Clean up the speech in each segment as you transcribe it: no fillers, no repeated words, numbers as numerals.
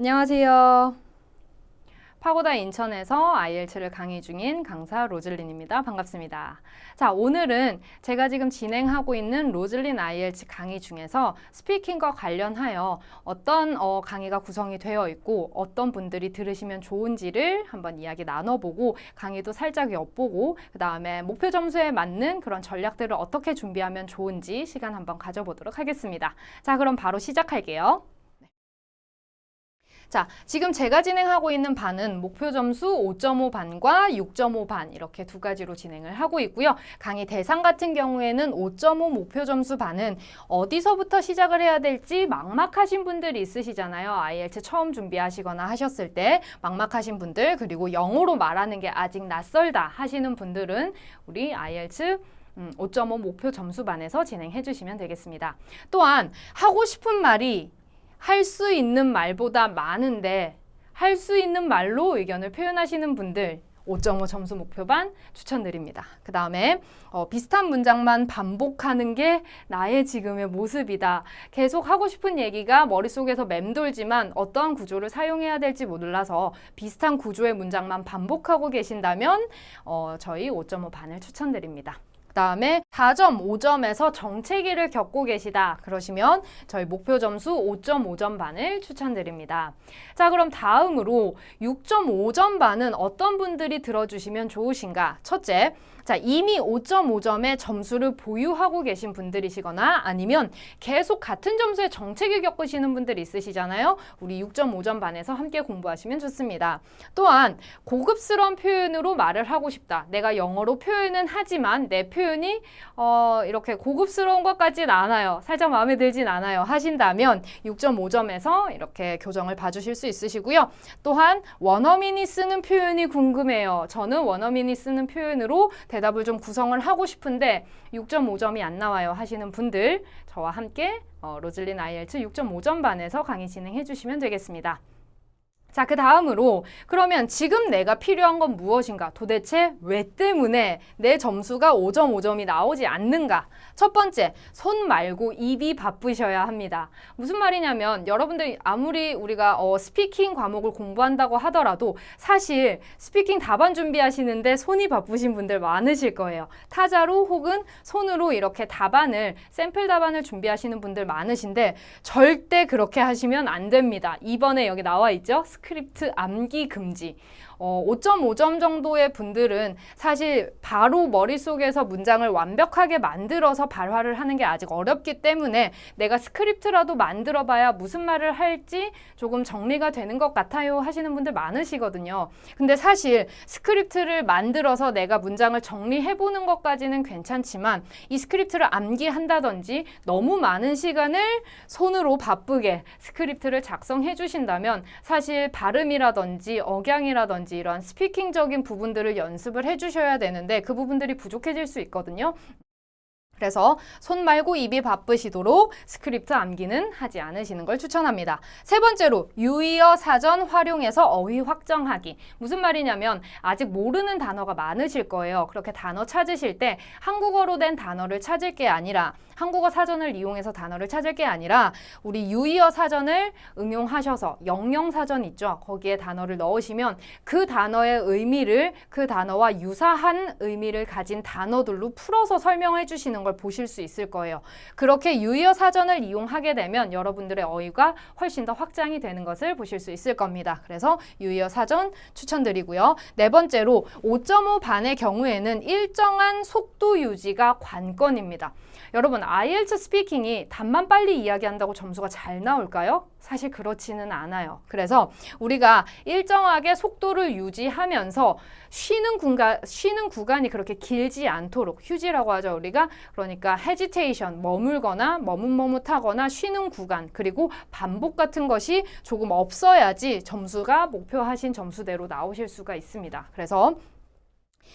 안녕하세요. 파고다 인천에서 IELTS를 강의 중인 강사 로즐린입니다. 반갑습니다. 자, 오늘은 제가 지금 진행하고 있는 로즐린 IELTS 강의 중에서 스피킹과 관련하여 어떤 강의가 구성이 되어 있고 어떤 분들이 들으시면 좋은지를 한번 이야기 나눠보고 강의도 살짝 엿보고 그 다음에 목표 점수에 맞는 그런 전략들을 어떻게 준비하면 좋은지 시간 한번 가져보도록 하겠습니다. 자, 그럼 바로 시작할게요. 자, 지금 제가 진행하고 있는 반은 목표 점수 5.5 반과 6.5 반 이렇게 두 가지로 진행을 하고 있고요. 강의 대상 같은 경우에는 5.5 목표 점수 반은 어디서부터 시작을 해야 될지 막막하신 분들이 있으시잖아요. IELTS 처음 준비하시거나 하셨을 때 막막하신 분들, 그리고 영어로 말하는 게 아직 낯설다 하시는 분들은 우리 IELTS 5.5 목표 점수 반에서 진행해 주시면 되겠습니다. 또한 하고 싶은 말이 할 수 있는 말보다 많은데 할 수 있는 말로 의견을 표현하시는 분들 5.5 점수 목표반 추천드립니다. 그 다음에 비슷한 문장만 반복하는 게 나의 지금의 모습이다. 계속 하고 싶은 얘기가 머릿속에서 맴돌지만 어떠한 구조를 사용해야 될지 몰라서 비슷한 구조의 문장만 반복하고 계신다면 저희 5.5 반을 추천드립니다. 그 다음에 4점, 5점에서 정체기를 겪고 계시다. 그러시면 저희 목표 점수 5.5점 반을 추천드립니다. 자, 그럼 다음으로 6.5점 반은 어떤 분들이 들어주시면 좋으신가? 첫째, 자, 이미 5.5점의 점수를 보유하고 계신 분들이시거나 아니면 계속 같은 점수의 정체기 겪으시는 분들이 있으시잖아요. 우리 6.5점 반에서 함께 공부하시면 좋습니다. 또한 고급스러운 표현으로 말을 하고 싶다. 내가 영어로 표현은 하지만 내 표현이 이렇게 고급스러운 것까지는 않아요. 살짝 마음에 들진 않아요. 하신다면 6.5점에서 이렇게 교정을 봐주실 수 있으시고요. 또한 원어민이 쓰는 표현이 궁금해요. 저는 원어민이 쓰는 표현으로 대답을 좀 구성을 하고 싶은데 6.5점이 안 나와요 하시는 분들 저와 함께 로즐린 IELTS 6.5점 반에서 강의 진행해 주시면 되겠습니다. 자, 그 다음으로 그러면 지금 내가 필요한 건 무엇인가? 도대체 왜 때문에 내 점수가 5.5점이 나오지 않는가? 첫 번째, 손 말고 입이 바쁘셔야 합니다. 무슨 말이냐면 여러분들이 아무리 우리가 스피킹 과목을 공부한다고 하더라도 사실 스피킹 답안 준비하시는데 손이 바쁘신 분들 많으실 거예요. 타자로 혹은 손으로 이렇게 답안을 샘플 답안을 준비하시는 분들 많으신데 절대 그렇게 하시면 안 됩니다. 2번에 여기 나와 있죠? 스크립트 암기 금지. 5.5점 정도의 분들은 사실 바로 머릿속에서 문장을 완벽하게 만들어서 발화를 하는 게 아직 어렵기 때문에 내가 스크립트라도 만들어 봐야 무슨 말을 할지 조금 정리가 되는 것 같아요 하시는 분들 많으시거든요. 근데 사실 스크립트를 만들어서 내가 문장을 정리해 보는 것까지는 괜찮지만 이 스크립트를 암기한다든지 너무 많은 시간을 손으로 바쁘게 스크립트를 작성해 주신다면 사실 발음이라든지 억양이라든지 이런 스피킹적인 부분들을 연습을 해주셔야 되는데 그 부분들이 부족해질 수 있거든요. 그래서 손 말고 입이 바쁘시도록 스크립트 암기는 하지 않으시는 걸 추천합니다. 세 번째로 유의어 사전 활용해서 어휘 확정하기. 무슨 말이냐면 아직 모르는 단어가 많으실 거예요. 그렇게 단어 찾으실 때 한국어로 된 단어를 찾을 게 아니라 한국어 사전을 이용해서 단어를 찾을 게 아니라 우리 유의어 사전을 응용하셔서 영영사전 있죠. 거기에 단어를 넣으시면 그 단어의 의미를 그 단어와 유사한 의미를 가진 단어들로 풀어서 설명해 주시는 걸 보실 수 있을 거예요. 그렇게 유의어 사전을 이용하게 되면 여러분들의 어휘가 훨씬 더 확장이 되는 것을 보실 수 있을 겁니다. 그래서 유의어 사전 추천드리고요. 네 번째로 5.5 반의 경우에는 일정한 속도 유지가 관건입니다. 여러분, IELTS 스피킹이 답만 빨리 이야기한다고 점수가 잘 나올까요? 사실 그렇지는 않아요. 그래서 우리가 일정하게 속도를 유지하면서 쉬는 구간이 그렇게 길지 않도록 휴지라고 하죠, 우리가. 그러니까 hesitation, 머물거나 머뭇머뭇하거나 쉬는 구간, 그리고 반복 같은 것이 조금 없어야지 점수가 목표하신 점수대로 나오실 수가 있습니다. 그래서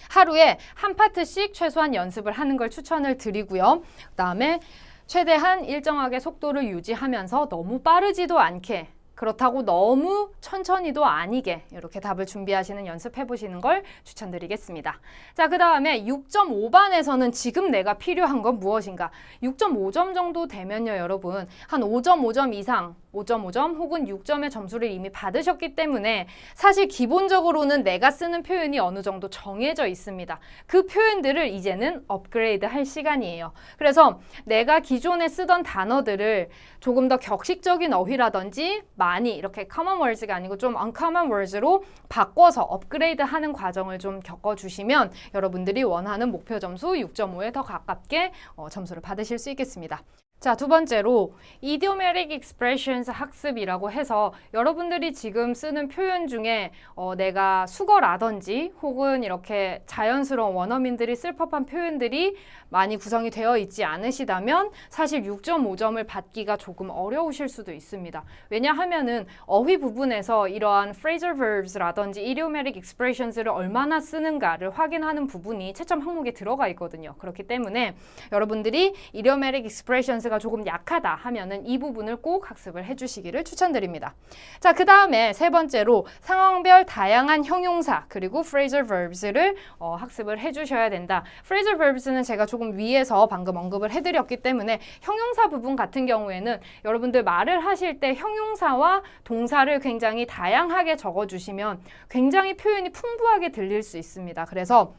하루에 한 파트씩 최소한 연습을 하는 걸 추천을 드리고요. 그 다음에 최대한 일정하게 속도를 유지하면서 너무 빠르지도 않게 그렇다고 너무 천천히도 아니게 이렇게 답을 준비하시는 연습해 보시는 걸 추천드리겠습니다. 자, 그 다음에 6.5반에서는 지금 내가 필요한 건 무엇인가? 6.5점 정도 되면요, 여러분. 한 5.5점 이상, 5.5점 혹은 6점의 점수를 이미 받으셨기 때문에 사실 기본적으로는 내가 쓰는 표현이 어느 정도 정해져 있습니다. 그 표현들을 이제는 업그레이드 할 시간이에요. 그래서 내가 기존에 쓰던 단어들을 조금 더 격식적인 어휘라든지 많이 이렇게 common words가 아니고 좀 uncommon words로 바꿔서 업그레이드 하는 과정을 좀 겪어주시면 여러분들이 원하는 목표 점수 6.5에 더 가깝게 점수를 받으실 수 있겠습니다. 자, 두 번째로 idiomatic expressions 학습이라고 해서 여러분들이 지금 쓰는 표현 중에 내가 수거라든지 혹은 이렇게 자연스러운 원어민들이 쓸 법한 표현들이 많이 구성이 되어 있지 않으시다면 사실 6.5점을 받기가 조금 어려우실 수도 있습니다. 왜냐하면은 어휘 부분에서 이러한 phrasal verbs라든지 idiomatic expressions를 얼마나 쓰는가를 확인하는 부분이 채점 항목에 들어가 있거든요. 그렇기 때문에 여러분들이 idiomatic expressions가 조금 약하다 하면은 이 부분을 꼭 학습을 해주시기를 추천드립니다. 자, 그 다음에 세 번째로 상황별 다양한 형용사 그리고 phrasal verbs를 학습을 해주셔야 된다. phrasal verbs는 제가 조금 위에서 방금 언급을 해드렸기 때문에 형용사 부분 같은 경우에는 여러분들 말을 하실 때 형용사와 동사를 굉장히 다양하게 적어주시면 굉장히 표현이 풍부하게 들릴 수 있습니다. 그래서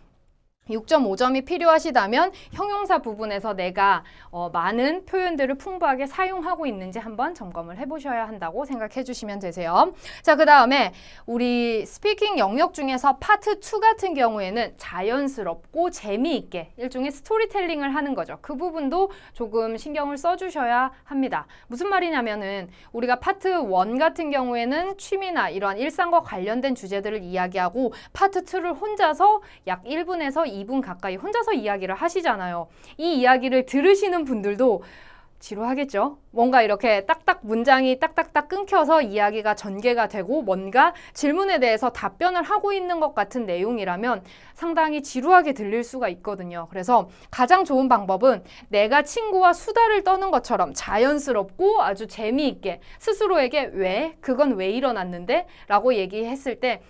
6.5점이 필요하시다면 형용사 부분에서 내가 많은 표현들을 풍부하게 사용하고 있는지 한번 점검을 해보셔야 한다고 생각해 주시면 되세요. 자, 그 다음에 우리 스피킹 영역 중에서 파트 2 같은 경우에는 자연스럽고 재미있게 일종의 스토리텔링을 하는 거죠. 그 부분도 조금 신경을 써주셔야 합니다. 무슨 말이냐면은 우리가 파트 1 같은 경우에는 취미나 이러한 일상과 관련된 주제들을 이야기하고 파트 2를 혼자서 약 1분에서 2분 가까이 혼자서 이야기를 하시잖아요. 이 이야기를 들으시는 분들도 지루하겠죠? 뭔가 이렇게 딱딱 문장이 딱딱딱 끊겨서 이야기가 전개가 되고 뭔가 질문에 대해서 답변을 하고 있는 것 같은 내용이라면 상당히 지루하게 들릴 수가 있거든요. 그래서 가장 좋은 방법은 내가 친구와 수다를 떠는 것처럼 자연스럽고 아주 재미있게 스스로에게 왜? 그건 왜 일어났는데? 라고 얘기했을 때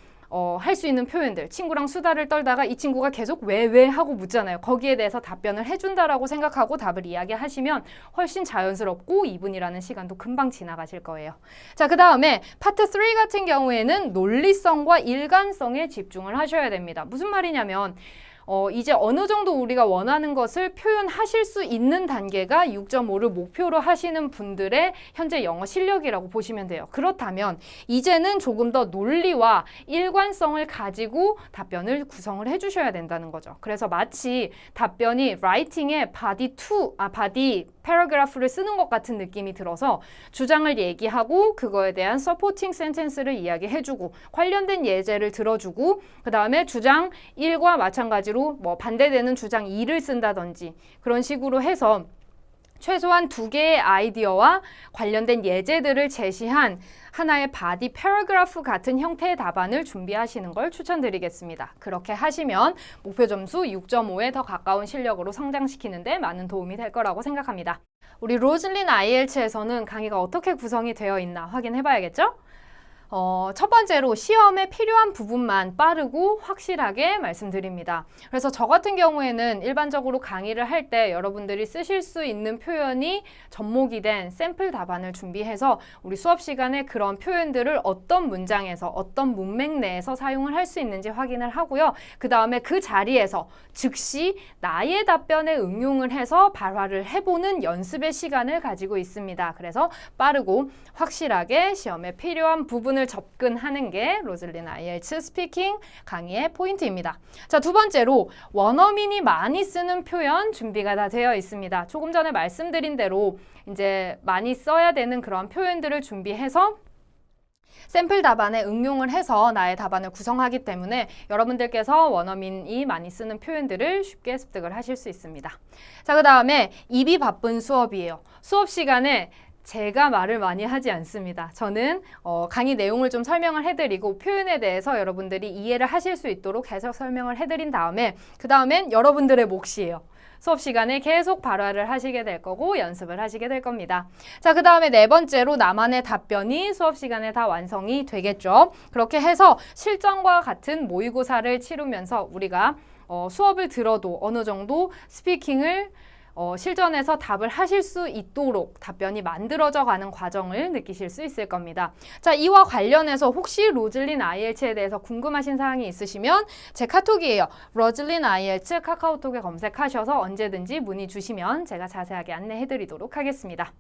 할 수 있는 표현들, 친구랑 수다를 떨다가 이 친구가 계속 왜 하고 묻잖아요. 거기에 대해서 답변을 해준다라고 생각하고 답을 이야기하시면 훨씬 자연스럽고 2분이라는 시간도 금방 지나가실 거예요. 자, 그 다음에 파트 3 같은 경우에는 논리성과 일관성에 집중을 하셔야 됩니다. 무슨 말이냐면 이제 어느 정도 우리가 원하는 것을 표현하실 수 있는 단계가 6.5를 목표로 하시는 분들의 현재 영어 실력이라고 보시면 돼요. 그렇다면 이제는 조금 더 논리와 일관성을 가지고 답변을 구성을 해주셔야 된다는 거죠. 그래서 마치 답변이 라이팅의 바디 패러그래프를 쓰는 것 같은 느낌이 들어서 주장을 얘기하고 그거에 대한 서포팅 센텐스를 이야기해주고 관련된 예제를 들어주고 그 다음에 주장 1과 마찬가지로 뭐 반대되는 주장 2를 쓴다든지 그런 식으로 해서 최소한 2개의 아이디어와 관련된 예제들을 제시한 하나의 바디 패러그래프 같은 형태의 답안을 준비하시는 걸 추천드리겠습니다. 그렇게 하시면 목표 점수 6.5에 더 가까운 실력으로 성장시키는 데 많은 도움이 될 거라고 생각합니다. 우리 로즐린 IELTS에서는 강의가 어떻게 구성이 되어 있나 확인해 봐야겠죠? 첫 번째로 시험에 필요한 부분만 빠르고 확실하게 말씀드립니다. 그래서 저 같은 경우에는 일반적으로 강의를 할 때 여러분들이 쓰실 수 있는 표현이 접목이 된 샘플 답안을 준비해서 우리 수업 시간에 그런 표현들을 어떤 문장에서 어떤 문맥 내에서 사용을 할 수 있는지 확인을 하고요. 그 다음에 그 자리에서 즉시 나의 답변에 응용을 해서 발화를 해보는 연습의 시간을 가지고 있습니다. 그래서 빠르고 확실하게 시험에 필요한 부분을 접근하는 게 로즐린 IELTS 스피킹 강의의 포인트입니다. 자, 두 번째로 원어민이 많이 쓰는 표현 준비가 다 되어 있습니다. 조금 전에 말씀드린 대로 이제 많이 써야 되는 그런 표현들을 준비해서 샘플 답안에 응용을 해서 나의 답안을 구성하기 때문에 여러분들께서 원어민이 많이 쓰는 표현들을 쉽게 습득을 하실 수 있습니다. 자, 그 다음에 입이 바쁜 수업이에요. 수업 시간에 제가 말을 많이 하지 않습니다. 저는 강의 내용을 좀 설명을 해드리고 표현에 대해서 여러분들이 이해를 하실 수 있도록 해석 설명을 해드린 다음에 그 다음엔 여러분들의 몫이에요. 수업 시간에 계속 발화를 하시게 될 거고 연습을 하시게 될 겁니다. 자, 그 다음에 네 번째로 나만의 답변이 수업 시간에 다 완성이 되겠죠. 그렇게 해서 실전과 같은 모의고사를 치르면서 우리가 수업을 들어도 어느 정도 스피킹을 실전에서 답을 하실 수 있도록 답변이 만들어져 가는 과정을 느끼실 수 있을 겁니다. 자, 이와 관련해서 혹시 로즐린 IELTS에 대해서 궁금하신 사항이 있으시면 제 카톡이에요. 로즐린 IELTS 카카오톡에 검색하셔서 언제든지 문의 주시면 제가 자세하게 안내해 드리도록 하겠습니다.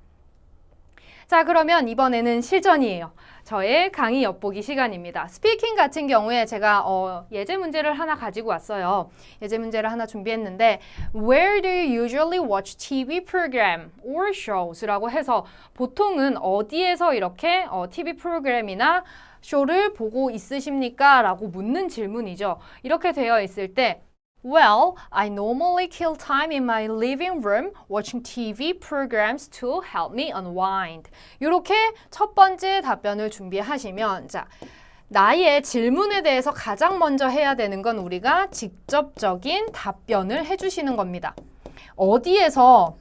자, 그러면 이번에는 실전이에요. 저의 강의 엿보기 시간입니다. 스피킹 같은 경우에 제가 예제 문제를 하나 가지고 왔어요. 예제 문제를 하나 준비했는데 Where do you usually watch TV program or shows? 라고 해서 보통은 어디에서 이렇게 TV 프로그램이나 쇼를 보고 있으십니까? 라고 묻는 질문이죠. 이렇게 되어 있을 때 Well, I normally kill time in my living room watching TV programs to help me unwind. 이렇게 첫 번째 답변을 준비하시면 자, 나의 질문에 대해서 가장 먼저 해야 되는 건 우리가 직접적인 답변을 해주시는 겁니다. 어디에서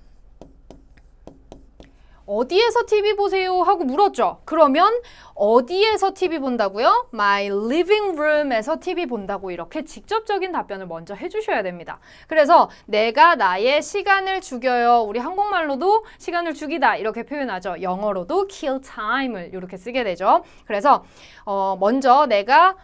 TV 보세요? 하고 물었죠. 그러면 어디에서 TV 본다고요? My living room에서 TV 본다고 이렇게 직접적인 답변을 먼저 해주셔야 됩니다. 그래서 내가 나의 시간을 죽여요. 우리 한국말로도 시간을 죽이다 이렇게 표현하죠. 영어로도 kill time을 이렇게 쓰게 되죠. 그래서 먼저 내가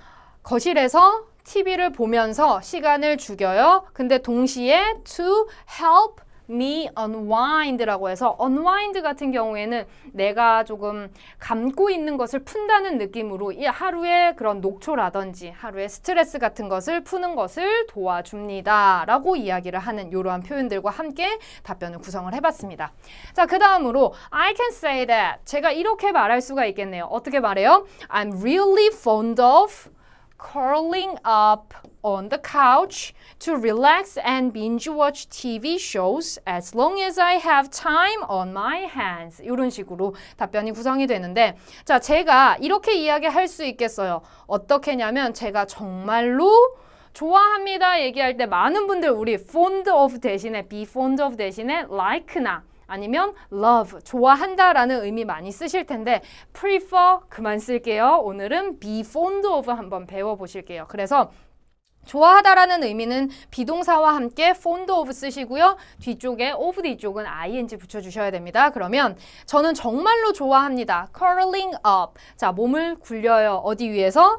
거실에서 TV를 보면서 시간을 죽여요. 근데 동시에 to help me unwind라고 해서 unwind 같은 경우에는 내가 조금 감고 있는 것을 푼다는 느낌으로 이 하루의 그런 녹초라든지 하루의 스트레스 같은 것을 푸는 것을 도와줍니다 라고 이야기를 하는 이러한 표현들과 함께 답변을 구성을 해봤습니다. 자, 그 다음으로 I can say that 제가 이렇게 말할 수가 있겠네요. 어떻게 말해요? I'm really fond of curling up on the couch to relax and binge watch TV shows as long as I have time on my hands. 이런 식으로 답변이 구성이 되는데 자, 제가 이렇게 이야기할 수 있겠어요. 어떻게냐면 제가 정말로 좋아합니다 얘기할 때 많은 분들 우리 fond of 대신에 be fond of 대신에 like나 아니면 love, 좋아한다라는 의미 많이 쓰실 텐데 prefer 그만 쓸게요. 오늘은 be fond of 한번 배워보실게요. 그래서 좋아하다라는 의미는 비동사와 함께 fond of 쓰시고요. 뒤쪽에 of 뒤쪽은 ing 붙여주셔야 됩니다. 그러면 저는 정말로 좋아합니다. curling up. 자, 몸을 굴려요. 어디 위에서?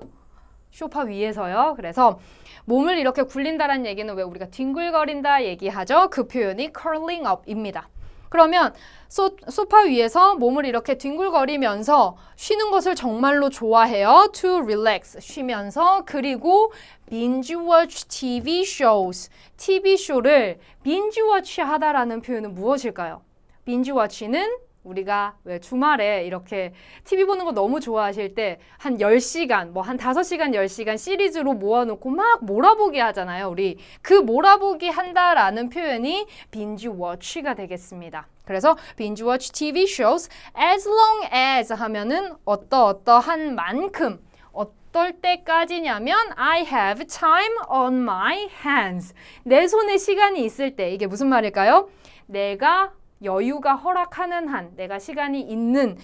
소파 위에서요. 그래서 몸을 이렇게 굴린다라는 얘기는 왜 우리가 뒹굴거린다 얘기하죠? 그 표현이 curling up입니다. 그러면 소파 위에서 몸을 이렇게 뒹굴거리면서 쉬는 것을 정말로 좋아해요. To relax, 쉬면서 그리고 binge watch TV shows, TV쇼를 binge watch 하다라는 표현은 무엇일까요? binge watch는 우리가 왜 주말에 이렇게 TV 보는 거 너무 좋아하실 때 한 10시간, 뭐 한 5시간, 10시간 시리즈로 모아놓고 막 몰아보기 하잖아요. 우리 그 몰아보기 한다라는 표현이 binge watch가 되겠습니다. 그래서 binge watch TV shows as long as 하면은 어떠한 만큼 어떨 때까지냐면 I have time on my hands. 내 손에 시간이 있을 때 이게 무슨 말일까요? 내가 여유가 허락하는 한, 내가 시간이 있는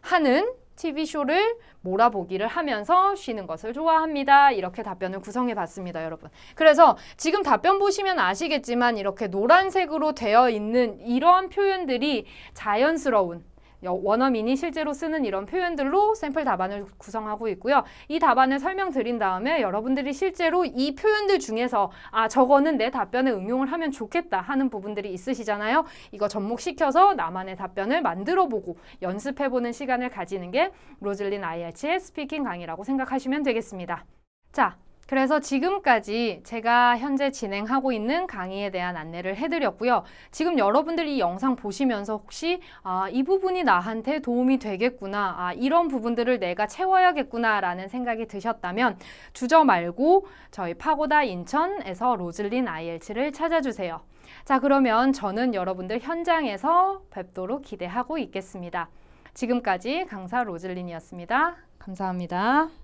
한은 TV쇼를 몰아보기를 하면서 쉬는 것을 좋아합니다. 이렇게 답변을 구성해 봤습니다, 여러분. 그래서 지금 답변 보시면 아시겠지만 이렇게 노란색으로 되어 있는 이러한 표현들이 자연스러운 원어민이 실제로 쓰는 이런 표현들로 샘플 답안을 구성하고 있고요. 이 답안을 설명드린 다음에 여러분들이 실제로 이 표현들 중에서 아, 저거는 내 답변에 응용을 하면 좋겠다 하는 부분들이 있으시잖아요. 이거 접목시켜서 나만의 답변을 만들어보고 연습해보는 시간을 가지는 게 로즐린 IELTS의 스피킹 강의라고 생각하시면 되겠습니다. 자, 그래서 지금까지 제가 현재 진행하고 있는 강의에 대한 안내를 해드렸고요. 지금 여러분들이 이 영상 보시면서 혹시 이 부분이 나한테 도움이 되겠구나, 이런 부분들을 내가 채워야겠구나 라는 생각이 드셨다면 주저 말고 저희 파고다 인천에서 로즐린 IELTS를 찾아주세요. 자, 그러면 저는 여러분들 현장에서 뵙도록 기대하고 있겠습니다. 지금까지 강사 로즐린이었습니다. 감사합니다.